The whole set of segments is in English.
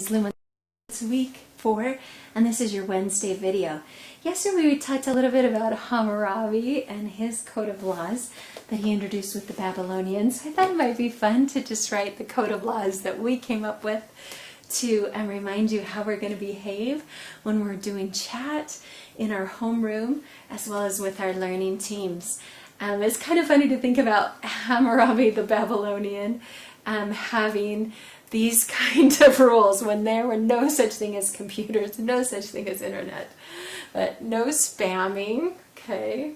is Lumen. It's week 4, and this is your Wednesday video. Yesterday we talked a little bit about Hammurabi and his code of laws that he introduced with the Babylonians. I thought it might be fun to just write the code of laws that we came up with to remind you how we're going to behave when we're doing chat in our homeroom as well as with our learning teams. It's kind of funny to think about Hammurabi the Babylonian having these kind of rules when there were no such thing as computers, no such thing as internet, but no spamming, okay?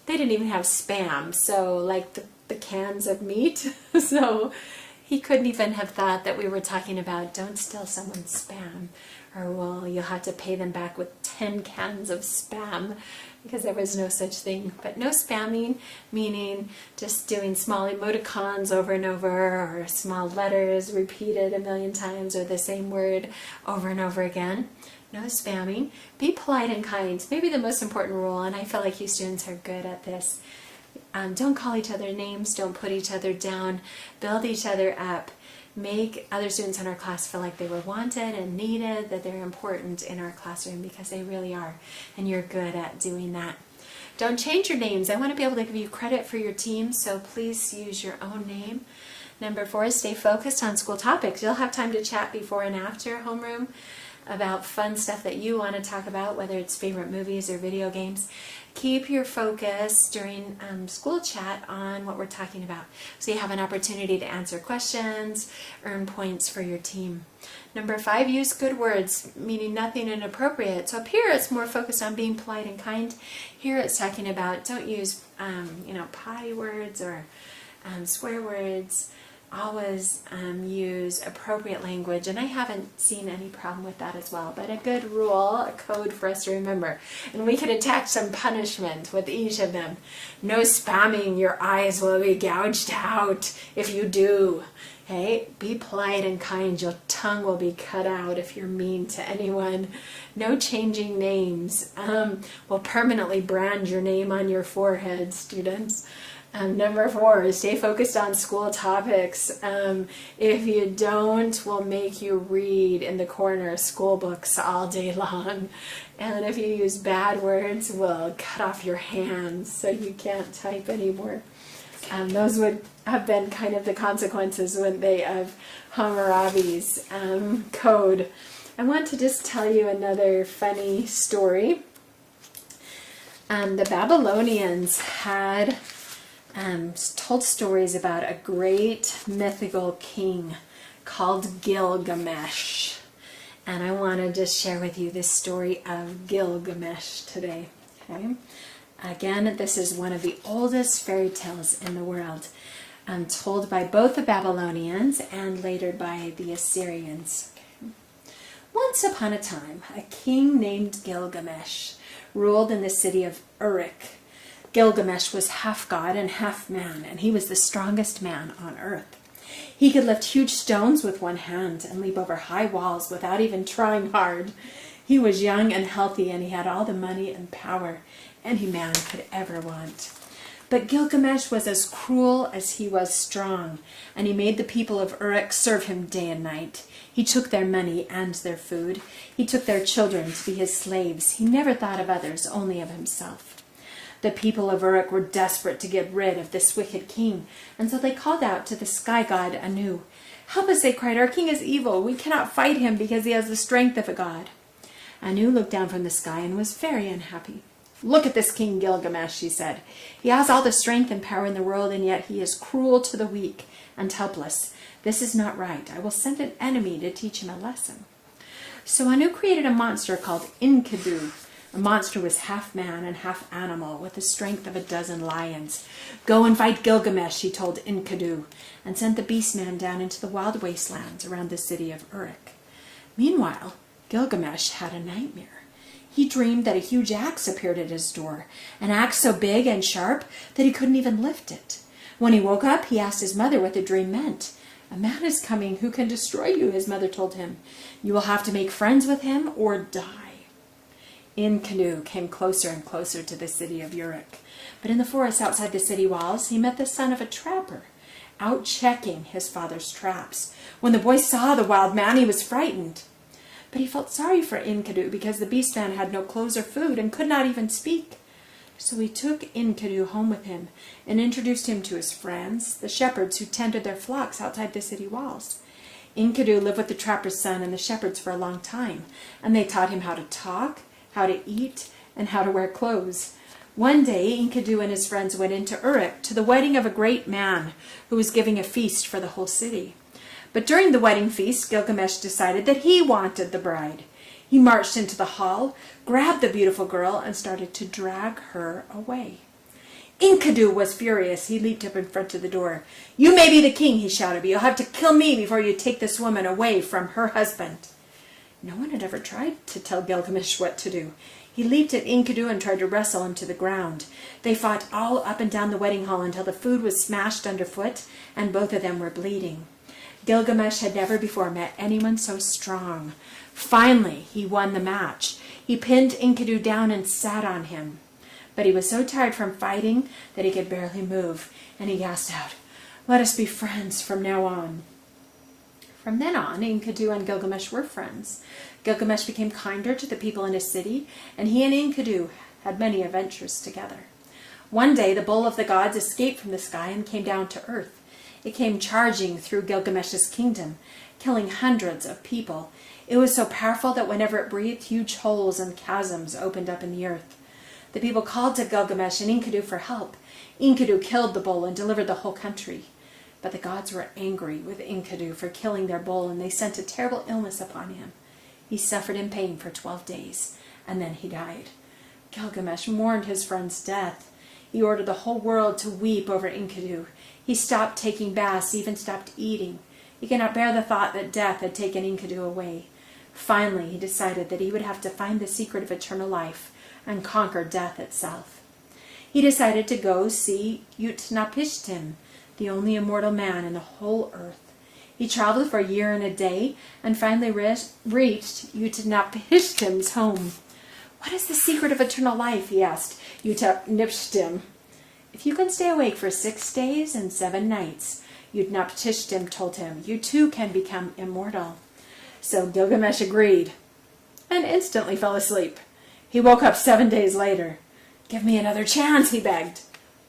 They didn't even have spam, so like the cans of meat, so he couldn't even have thought that we were talking about don't steal someone's spam, or well, you'll have to pay them back with 10 cans of spam, because there was no such thing. But no spamming, meaning just doing small emoticons over and over, or small letters repeated a million times, or the same word over and over again. No spamming. Be polite and kind. Maybe the most important rule, and I feel like you students are good at this. Don't call each other names, don't put each other down, build each other up. Make other students in our class feel like they were wanted and needed, that they're important in our classroom, because they really are, and you're good at doing that. Don't change your names. I want to be able to give you credit for your team, so please use your own name. Number 4 is stay focused on school topics. You'll have time to chat before and after homeroom about fun stuff that you want to talk about, whether it's favorite movies or video games. Keep your focus during school chat on what we're talking about, so you have an opportunity to answer questions, earn points for your team. Number 5, use good words, meaning nothing inappropriate. So up here it's more focused on being polite and kind. Here it's talking about don't use potty words or swear words. Always use appropriate language, and I haven't seen any problem with that as well, but a good rule, a code for us to remember, and we can attach some punishment with each of them. No spamming, your eyes will be gouged out if you do. Okay, be polite and kind, your tongue will be cut out if you're mean to anyone. No changing names. We'll permanently brand your name on your forehead, students. Number 4 is stay focused on school topics. If you don't, we'll make you read in the corner school books all day long. And if you use bad words, we'll cut off your hands so you can't type anymore. Those would have been kind of the consequences, wouldn't they, of Hammurabi's code. I want to just tell you another funny story. The Babylonians had told stories about a great mythical king called Gilgamesh, and I want to just share with you this story of Gilgamesh today. Okay, again, this is one of the oldest fairy tales in the world, told by both the Babylonians and later by the Assyrians. Okay. Once upon a time, a king named Gilgamesh ruled in the city of Uruk. Gilgamesh was half god and half man, and he was the strongest man on earth. He could lift huge stones with one hand and leap over high walls without even trying hard. He was young and healthy, and he had all the money and power any man could ever want. But Gilgamesh was as cruel as he was strong, and he made the people of Uruk serve him day and night. He took their money and their food. He took their children to be his slaves. He never thought of others, only of himself. The people of Uruk were desperate to get rid of this wicked king, and so they called out to the sky god Anu. "Help us," they cried. "Our king is evil. We cannot fight him because he has the strength of a god." Anu looked down from the sky and was very unhappy. "Look at this king Gilgamesh," he said. "He has all the strength and power in the world, and yet he is cruel to the weak and helpless. This is not right. I will send an enemy to teach him a lesson." So Anu created a monster called Enkidu. The monster was half man and half animal, with the strength of a dozen lions. "Go and fight Gilgamesh," he told Enkidu, and sent the beast man down into the wild wastelands around the city of Uruk. Meanwhile, Gilgamesh had a nightmare. He dreamed that a huge axe appeared at his door, an axe so big and sharp that he couldn't even lift it. When he woke up, he asked his mother what the dream meant. "A man is coming who can destroy you," his mother told him. "You will have to make friends with him or die." Enkidu came closer and closer to the city of Uruk, but in the forest outside the city walls he met the son of a trapper, out checking his father's traps. When the boy saw the wild man, he was frightened. But he felt sorry for Enkidu because the beast man had no clothes or food and could not even speak. So he took Enkidu home with him and introduced him to his friends, the shepherds who tended their flocks outside the city walls. Enkidu lived with the trapper's son and the shepherds for a long time, and they taught him how to talk, how to eat, and how to wear clothes. One day, Enkidu and his friends went into Uruk to the wedding of a great man who was giving a feast for the whole city. But during the wedding feast, Gilgamesh decided that he wanted the bride. He marched into the hall, grabbed the beautiful girl, and started to drag her away. Enkidu was furious. He leaped up in front of the door. "You may be the king," he shouted, "but you'll have to kill me before you take this woman away from her husband." No one had ever tried to tell Gilgamesh what to do. He leaped at Enkidu and tried to wrestle him to the ground. They fought all up and down the wedding hall until the food was smashed underfoot and both of them were bleeding. Gilgamesh had never before met anyone so strong. Finally, he won the match. He pinned Enkidu down and sat on him. But he was so tired from fighting that he could barely move, and he gasped out, "Let us be friends from now on." From then on, Enkidu and Gilgamesh were friends. Gilgamesh became kinder to the people in his city, and he and Enkidu had many adventures together. One day, the bull of the gods escaped from the sky and came down to earth. It came charging through Gilgamesh's kingdom, killing hundreds of people. It was so powerful that whenever it breathed, huge holes and chasms opened up in the earth. The people called to Gilgamesh and Enkidu for help. Enkidu killed the bull and delivered the whole country. But the gods were angry with Enkidu for killing their bull, and they sent a terrible illness upon him. He suffered in pain for 12 days, and then he died. Gilgamesh mourned his friend's death. He ordered the whole world to weep over Enkidu. He stopped taking baths, even stopped eating. He could not bear the thought that death had taken Enkidu away. Finally, he decided that he would have to find the secret of eternal life and conquer death itself. He decided to go see Utnapishtim, the only immortal man in the whole earth. He traveled for a year and a day and finally reached Utnapishtim's home. "What is the secret of eternal life?" he asked Utnapishtim. "If you can stay awake for 6 days and 7 nights, Utnapishtim told him, "you too can become immortal." So Gilgamesh agreed and instantly fell asleep. He woke up 7 days later. "Give me another chance," he begged.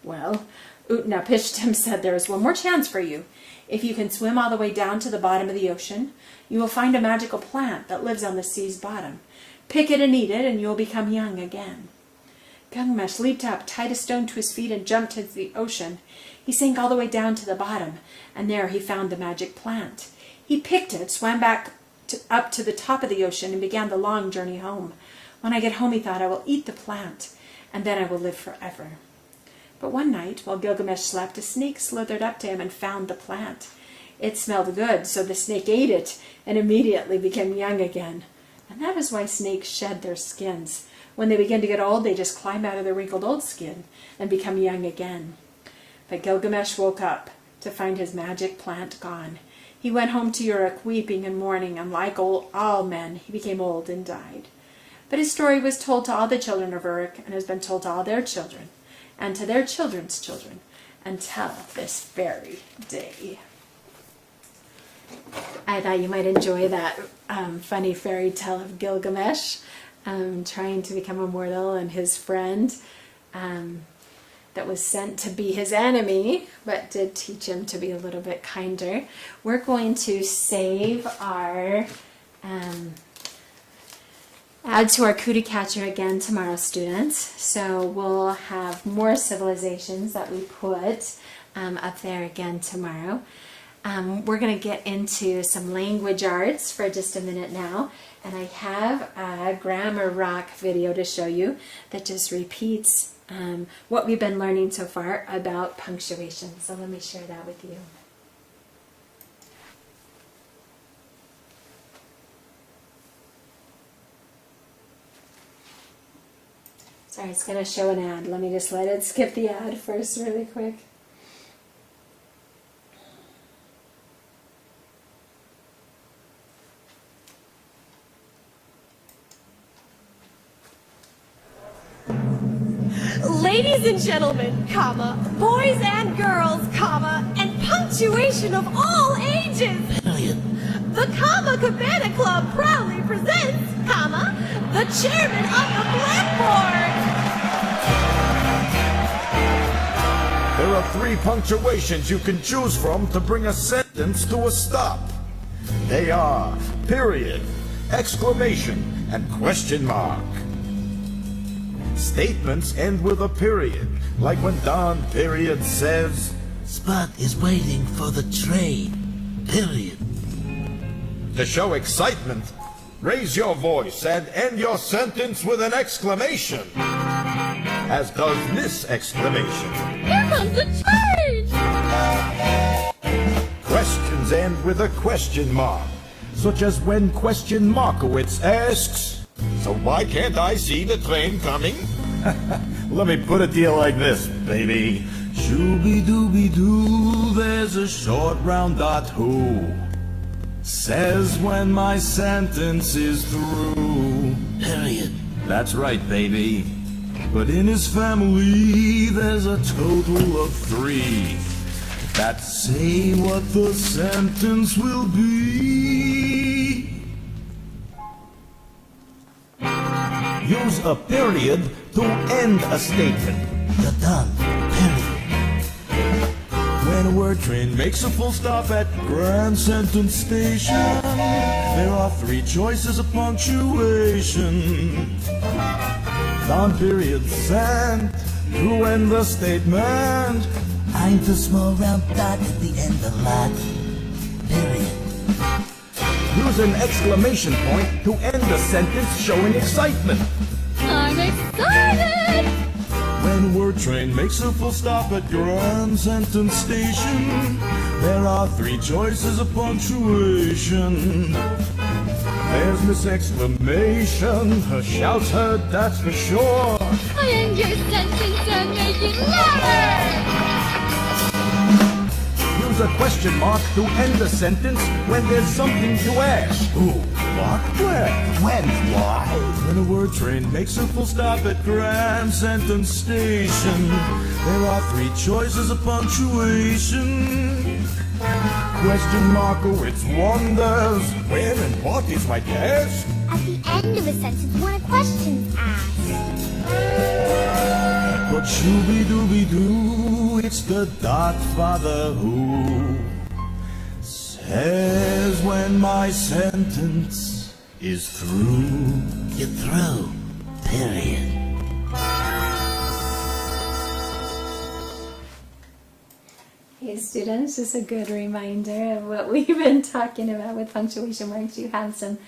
"Well," Utnapishtim said, "there is one more chance for you. If you can swim all the way down to the bottom of the ocean, you will find a magical plant that lives on the sea's bottom. Pick it and eat it, and you will become young again." Gilgamesh leaped up, tied a stone to his feet, and jumped into the ocean. He sank all the way down to the bottom, and there he found the magic plant. He picked it, swam back up to the top of the ocean, and began the long journey home. "When I get home," he thought, "I will eat the plant, and then I will live forever." But one night, while Gilgamesh slept, a snake slithered up to him and found the plant. It smelled good, so the snake ate it and immediately became young again. And that is why snakes shed their skins. When they begin to get old, they just climb out of their wrinkled old skin and become young again. But Gilgamesh woke up to find his magic plant gone. He went home to Uruk, weeping and mourning, and like all men, he became old and died. But his story was told to all the children of Uruk and has been told to all their children and to their children's children until this very day. I thought you might enjoy that funny fairy tale of Gilgamesh trying to become immortal, and his friend that was sent to be his enemy, but did teach him to be a little bit kinder. We're going to save our add to our cootie catcher again tomorrow, students. So we'll have more civilizations that we put up there again tomorrow. We're going to get into some language arts for just a minute now, and I have a grammar rock video to show you that just repeats what we've been learning so far about punctuation. So let me share that with you. Sorry, it's going to show an ad. Let me just let it skip the ad first really quick. ladies and gentlemen, comma, boys and girls, comma, and punctuation of all ages. Period. The Comma Cabana Club proudly presents, comma, the chairman of the blackboard. There are 3 punctuations you can choose from to bring a sentence to a stop. They are period, exclamation, and question mark. Statements end with a period, like when Don period says, Spot is waiting for the train. Period. to show excitement, raise your voice and end your sentence with an exclamation, as does this exclamation. Here comes the train! Questions end with a question mark, such as when question Markowitz asks, so why can't I see the train coming? Let me put it to you like this, baby. Shooby-dooby-doo, there's a short round dot who says when my sentence is through. Period. That's right, baby. But in his family, there's a total of 3 that say what the sentence will be. Use a period to end a statement. You're done. Period. When a word train makes a full stop at Grand Sentence Station, there are 3 choices of punctuation. Non-period sent to end the statement. I'm the small round dot at the end of lot. Period. Use an exclamation point to end a sentence showing excitement. I'm excited! When a word train makes a full stop at Grand Sentence Station, there are 3 choices of punctuation. There's Miss Exclamation, her shouts heard, that's for sure. I end your sentence and make it louder! Use a question mark to end a sentence when there's something to ask. Who? What? Where? When? Why? When a word train makes a full stop at Grand Sentence Station, there are 3 choices of punctuation. Question Markowitz wonders when and what is my task? At the end of a sentence when a question's asked. But shooby-dooby-doo, it's the dot father who says when my sentence is through. You're through. Period. Hey students, just a good reminder of what we've been talking about with punctuation marks. You have some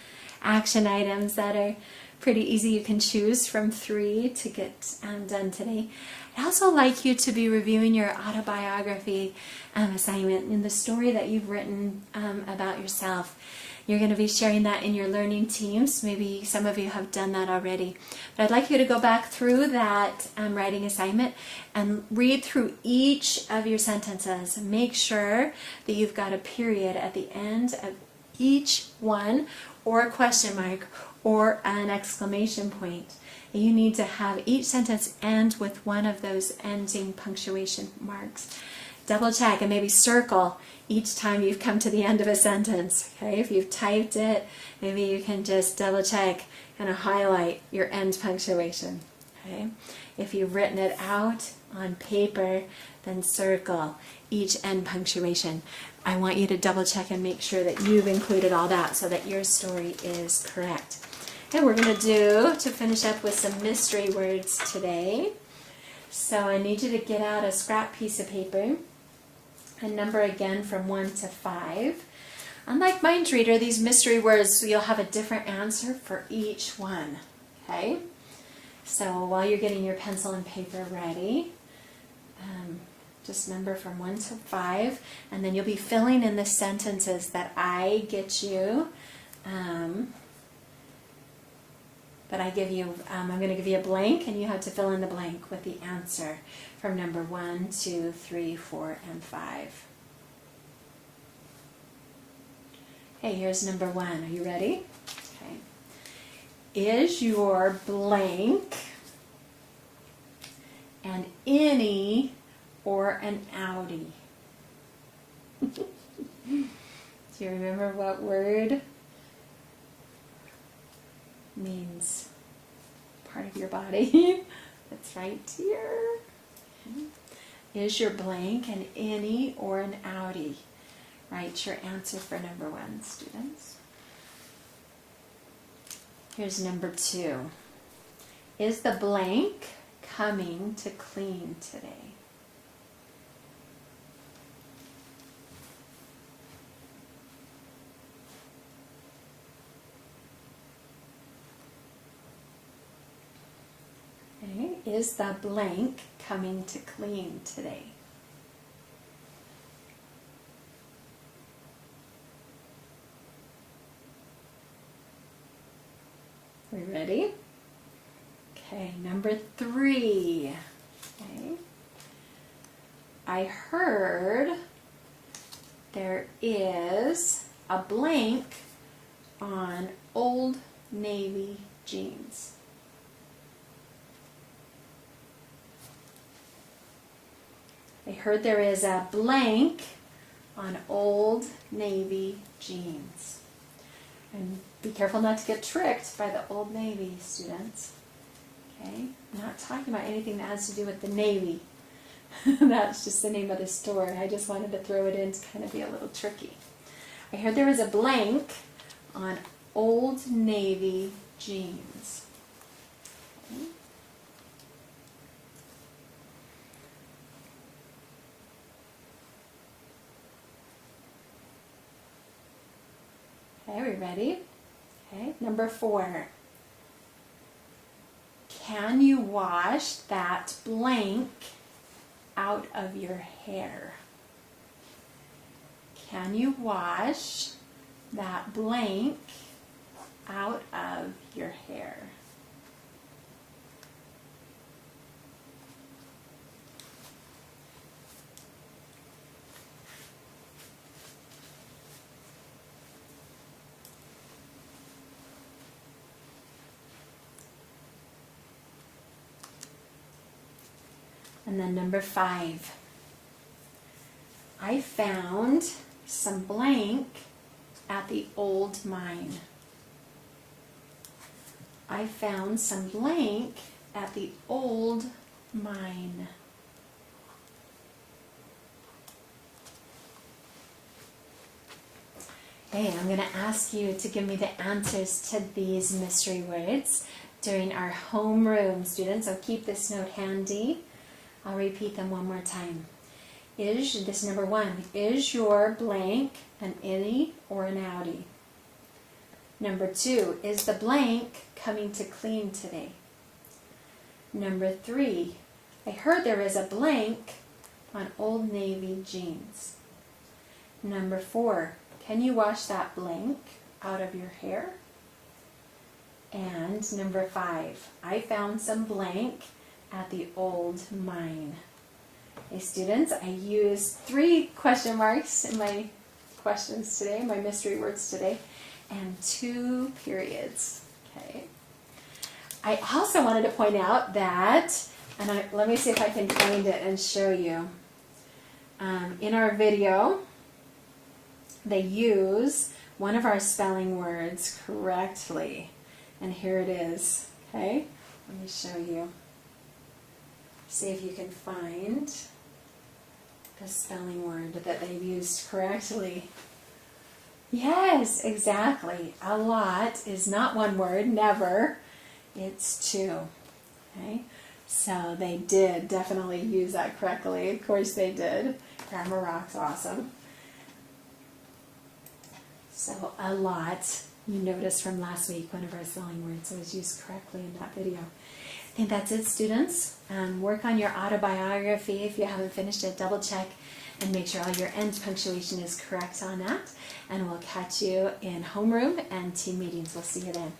action items that are pretty easy. You can choose from 3 to get done today. I'd also like you to be reviewing your autobiography assignment and the story that you've written about yourself. You're going to be sharing that in your learning teams. Maybe some of you have done that already. But I'd like you to go back through that writing assignment and read through each of your sentences. Make sure that you've got a period at the end of each one, or a question mark, or an exclamation point. And you need to have each sentence end with one of those ending punctuation marks. Double check and maybe circle each time you've come to the end of a sentence. Okay, if you've typed it, maybe you can just double check and highlight your end punctuation. Okay, if you've written it out on paper, then circle each end punctuation. I want you to double check and make sure that you've included all that so that your story is correct. And we're going to finish up with some mystery words today. So I need you to get out a scrap piece of paper and number again from 1 to 5. Unlike Mind Reader, these mystery words, you'll have a different answer for each one. Okay? So while you're getting your pencil and paper ready, just number from 1 to 5, and then you'll be filling in the sentences that I get you. That I give you, I'm going to give you a blank, and you have to fill in the blank with the answer from number 1, 2, 3, 4, and 5. Okay, here's number 1. Are you ready? Okay. Is your blank an innie, or an outie? Do you remember what word means part of your body? That's right here. Okay. Is your blank an innie or an outie? Write your answer for number 1, students. Here's number 2. Is the blank coming to clean today? Okay. Is the blank coming to clean today? We ready? Okay, number 3. Okay. I heard there is a blank on Old Navy jeans. I heard there is a blank on Old Navy jeans. And be careful not to get tricked by the Old Navy, students. Okay? I'm not talking about anything that has to do with the Navy. That's just the name of the store. I just wanted to throw it in to kind of be a little tricky. I heard there was a blank on Old Navy jeans. Okay? Okay, are we ready? Okay, number 4. Can you wash that blank out of your hair? Can you wash that blank out of your hair? And then number 5. I found some blank at the old mine. I found some blank at the old mine. Okay, I'm going to ask you to give me the answers to these mystery words during our homeroom, students. So keep this note handy. I'll repeat them one more time. This number 1, is your blank an innie or an outie? Number 2, is the blank coming to clean today? Number 3, I heard there is a blank on Old Navy jeans. Number 4, can you wash that blank out of your hair? And number 5, I found some blank at the old mine. Hey students, I used 3 question marks in my questions today, my mystery words today, and 2 periods. Okay. I also wanted to point out that, and let me see if I can find it and show you. In our video, they use one of our spelling words correctly, and here it is. Okay, let me show you. See if you can find the spelling word that they used correctly. Yes, exactly. A lot is not one word, never. It's 2. Okay, so they did definitely use that correctly. Of course they did. Grammar rocks, awesome. So a lot, you noticed from last week, one of our spelling words was used correctly in that video. I think that's it, students. Work on your autobiography. If you haven't finished it, double check and make sure all your end punctuation is correct on that. And we'll catch you in homeroom and team meetings. We'll see you then.